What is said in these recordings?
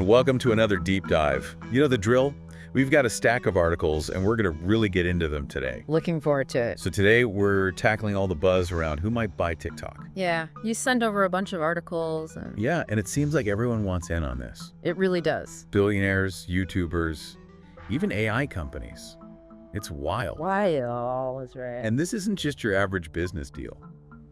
welcome to another deep dive. You know the drill? We've got a stack of articles, and we're going to really get into them today. Looking forward to it. So today, we're tackling all the buzz around who might buy TikTok. Yeah, you send over a bunch of articles. Yeah, and it seems like everyone wants in on this. It really does. Billionaires, YouTubers, even AI companies. It's wild. Wild is right. And this isn't just your average business deal.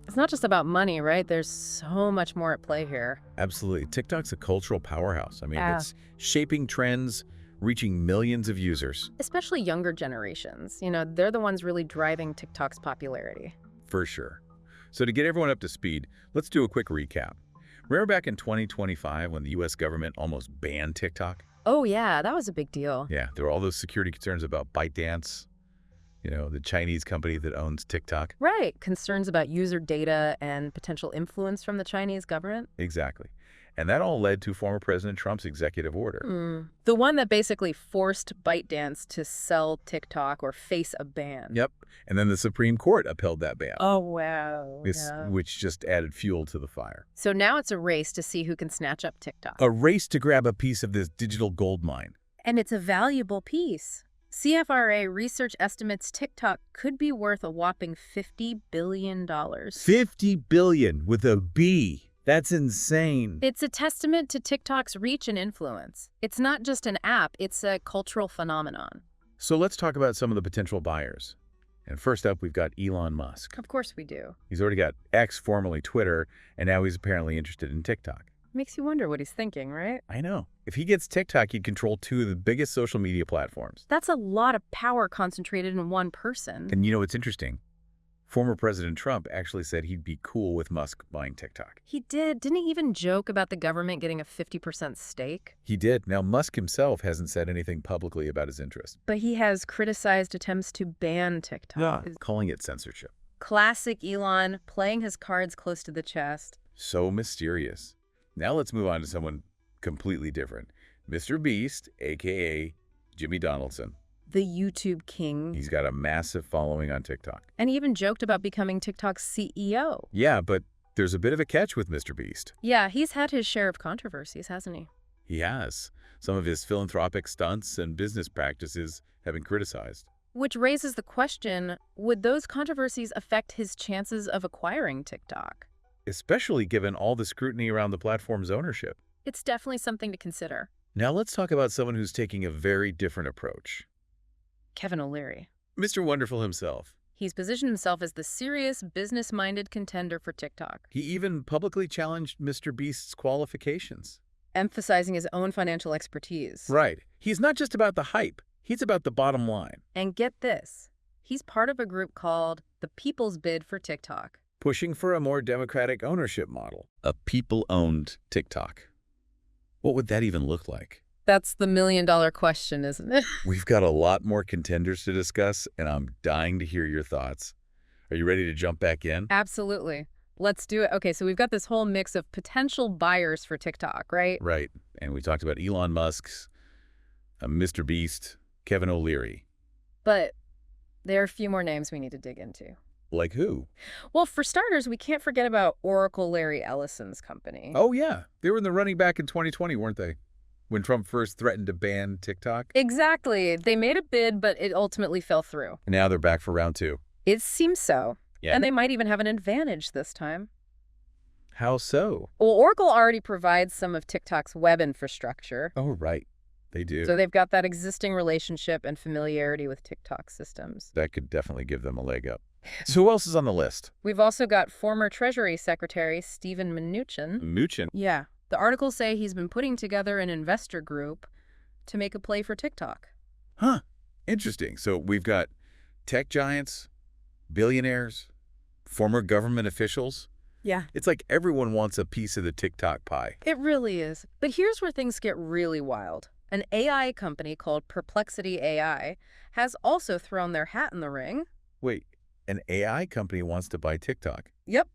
It's not just about money, right? There's so much more at play here. Absolutely. TikTok's a cultural powerhouse. I mean, Yeah. It's shaping trends, reaching millions of users. Especially younger generations. You know, they're the ones really driving TikTok's popularity. For sure. So to get everyone up to speed, let's do a quick recap. Remember back in 2025 when the US government almost banned TikTok? Oh, yeah, that was a big deal. Yeah, there were all those security concerns about ByteDance, the Chinese company that owns TikTok. Right. Concerns about user data and potential influence from the Chinese government. Exactly. And that all led to former President Trump's executive order. The one that basically forced ByteDance to sell TikTok or face a ban. Yep. And then the Supreme Court upheld that ban. Oh, wow. Which just added fuel to the fire. So now it's a race to see who can snatch up TikTok. A race to grab a piece of this digital gold mine. And it's a valuable piece. CFRA research estimates TikTok could be worth a whopping $50 billion. $50 billion with a B. That's insane. It's a testament to TikTok's reach and influence. It's not just an app, it's a cultural phenomenon. So let's talk about some of the potential buyers. And first up, we've got Elon Musk. Of course we do. He's already got X, formerly Twitter, and now he's apparently interested in TikTok. Makes you wonder what he's thinking, right? I know. If he gets TikTok, he'd control two of the biggest social media platforms. That's a lot of power concentrated in one person. And you know what's interesting? Former President Trump actually said he'd be cool with Musk buying TikTok. He did. Didn't he even joke about the government getting a 50% stake? He did. Now, Musk himself hasn't said anything publicly about his interest. But he has criticized attempts to ban TikTok. Calling it censorship. Classic Elon, playing his cards close to the chest. So mysterious. Now let's move on to someone completely different. Mr. Beast, a.k.a. Jimmy Donaldson. The YouTube king. He's got a massive following on TikTok. And he even joked about becoming TikTok's CEO. Yeah, but there's a bit of a catch with Mr. Beast. Yeah, he's had his share of controversies, hasn't he? He has. Some of his philanthropic stunts and business practices have been criticized. Which raises the question, would those controversies affect his chances of acquiring TikTok? Especially given all the scrutiny around the platform's ownership. It's definitely something to consider. Now let's talk about someone who's taking a very different approach. Kevin O'Leary. Mr. Wonderful himself. He's positioned himself as the serious, business-minded contender for TikTok. He even publicly challenged Mr. Beast's qualifications. Emphasizing his own financial expertise. Right. He's not just about the hype. He's about the bottom line. And get this. He's part of a group called the People's Bid for TikTok. Pushing for a more democratic ownership model. A people-owned TikTok. What would that even look like? That's the million-dollar question, isn't it? We've got a lot more contenders to discuss, and I'm dying to hear your thoughts. Are you ready to jump back in? Absolutely. Let's do it. Okay, so we've got this whole mix of potential buyers for TikTok, right? Right. And we talked about Elon Musk's, Mr. Beast, Kevin O'Leary. But there are a few more names we need to dig into. Like who? Well, for starters, we can't forget about Oracle Larry Ellison's company. Oh, yeah. They were in the running back in 2020, weren't they? When Trump first threatened to ban TikTok? Exactly. They made a bid, but it ultimately fell through. And now they're back for round two. It seems so. Yeah. And they might even have an advantage this time. How so? Well, Oracle already provides some of TikTok's web infrastructure. Oh, right. They do. So they've got that existing relationship and familiarity with TikTok systems. That could definitely give them a leg up. So who else is on the list? We've also got former Treasury Secretary Steven Mnuchin. Mnuchin? Yeah. The articles say he's been putting together an investor group to make a play for TikTok. Huh. Interesting. So we've got tech giants, billionaires, former government officials. Yeah. It's like everyone wants a piece of the TikTok pie. It really is. But here's where things get really wild. An AI company called Perplexity AI has also thrown their hat in the ring. Wait, an AI company wants to buy TikTok? Yep.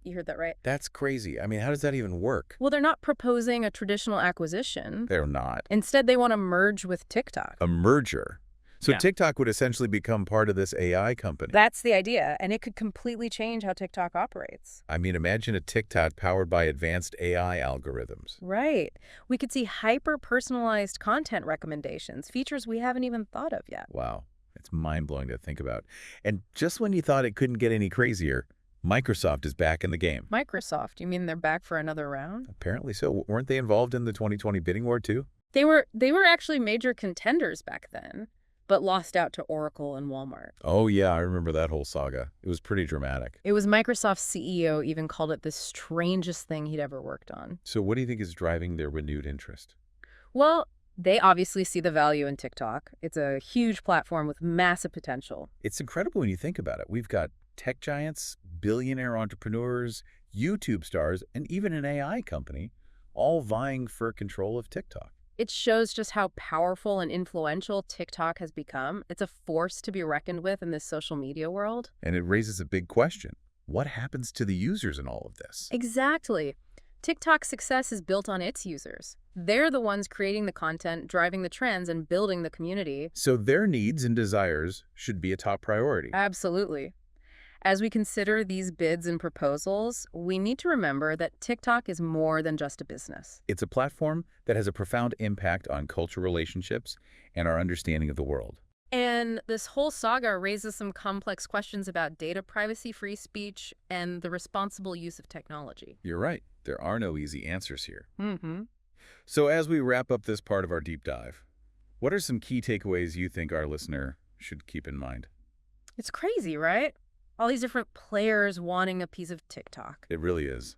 You heard that right. That's crazy. I mean, how does that even work? Well, they're not proposing a traditional acquisition. They're not. Instead, they want to merge with TikTok. A merger. So Yeah. TikTok would essentially become part of this AI company. That's the idea, and it could completely change how TikTok operates. I mean, imagine a TikTok powered by advanced AI algorithms. Right. We could see hyper-personalized content recommendations, features we haven't even thought of yet. Wow, it's mind-blowing to think about. And just when you thought it couldn't get any crazier, Microsoft is back in the game. Microsoft, you mean they're back for another round? Apparently so. Weren't they involved in the 2020 bidding war too? They were actually major contenders back then, but lost out to Oracle and Walmart. Oh yeah, I remember that whole saga. It was pretty dramatic. It was Microsoft's CEO even called it the strangest thing he'd ever worked on. So what do you think is driving their renewed interest? Well, they obviously see the value in TikTok. It's a huge platform with massive potential. It's incredible when you think about it. We've got tech giants, billionaire entrepreneurs, YouTube stars, and even an AI company all vying for control of TikTok. It shows just how powerful and influential TikTok has become. It's a force to be reckoned with in this social media world. And it raises a big question. What happens to the users in all of this? Exactly. TikTok's success is built on its users. They're the ones creating the content, driving the trends, and building the community. So their needs and desires should be a top priority. Absolutely. As we consider these bids and proposals, we need to remember that TikTok is more than just a business. It's a platform that has a profound impact on cultural relationships and our understanding of the world. And this whole saga raises some complex questions about data privacy, free speech, and the responsible use of technology. You're right. There are no easy answers here. Mm-hmm. So as we wrap up this part of our deep dive, what are some key takeaways you think our listener should keep in mind? It's crazy, right? All these different players wanting a piece of TikTok. It really is.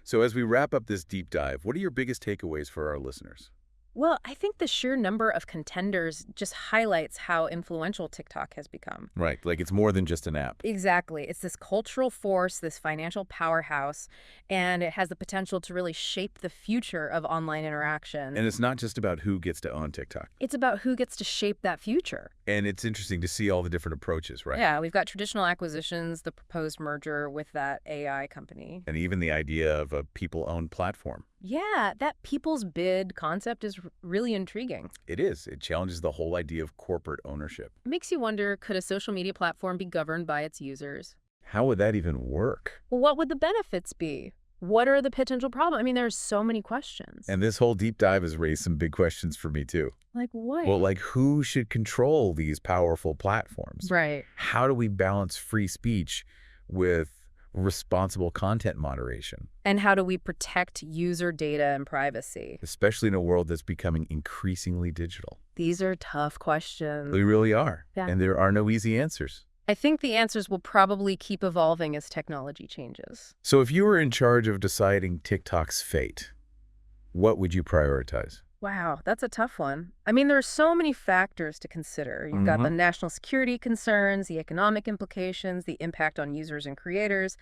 So as we wrap up this deep dive, what are your biggest takeaways for our listeners? Well, I think the sheer number of contenders just highlights how influential TikTok has become. Right, like it's more than just an app. Exactly. It's this cultural force, this financial powerhouse, and it has the potential to really shape the future of online interaction. And it's not just about who gets to own TikTok. It's about who gets to shape that future. And it's interesting to see all the different approaches, right? Yeah, we've got traditional acquisitions, the proposed merger with that AI company. And even the idea of a people-owned platform. Yeah, that people's bid concept is really intriguing. It is. It challenges the whole idea of corporate ownership. Makes you wonder, could a social media platform be governed by its users? How would that even work? Well, what would the benefits be? What are the potential problems? I mean, there's so many questions. And this whole deep dive has raised some big questions for me, too. Like what? Well, like who should control these powerful platforms? Right. How do we balance free speech with responsible content moderation? And how do we protect user data and privacy? Especially in a world that's becoming increasingly digital. These are tough questions. They really are. Yeah. And there are no easy answers. I think the answers will probably keep evolving as technology changes. So if you were in charge of deciding TikTok's fate, what would you prioritize? Wow, that's a tough one. I mean, there are so many factors to consider. You've got the national security concerns, the economic implications, the impact on users and creators,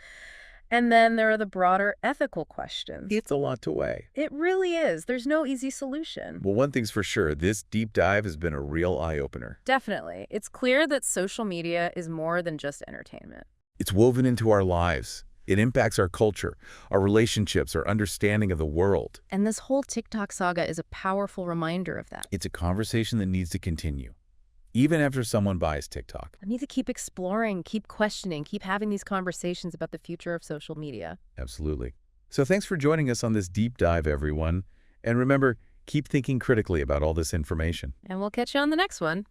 and then there are the broader ethical questions. It's a lot to weigh. It really is. There's no easy solution. Well, one thing's for sure, this deep dive has been a real eye-opener. Definitely. It's clear that social media is more than just entertainment. It's woven into our lives. It impacts our culture, our relationships, our understanding of the world. And this whole TikTok saga is a powerful reminder of that. It's a conversation that needs to continue, even after someone buys TikTok. I need to keep exploring, keep questioning, keep having these conversations about the future of social media. Absolutely. So thanks for joining us on this deep dive, everyone. And remember, keep thinking critically about all this information. And we'll catch you on the next one.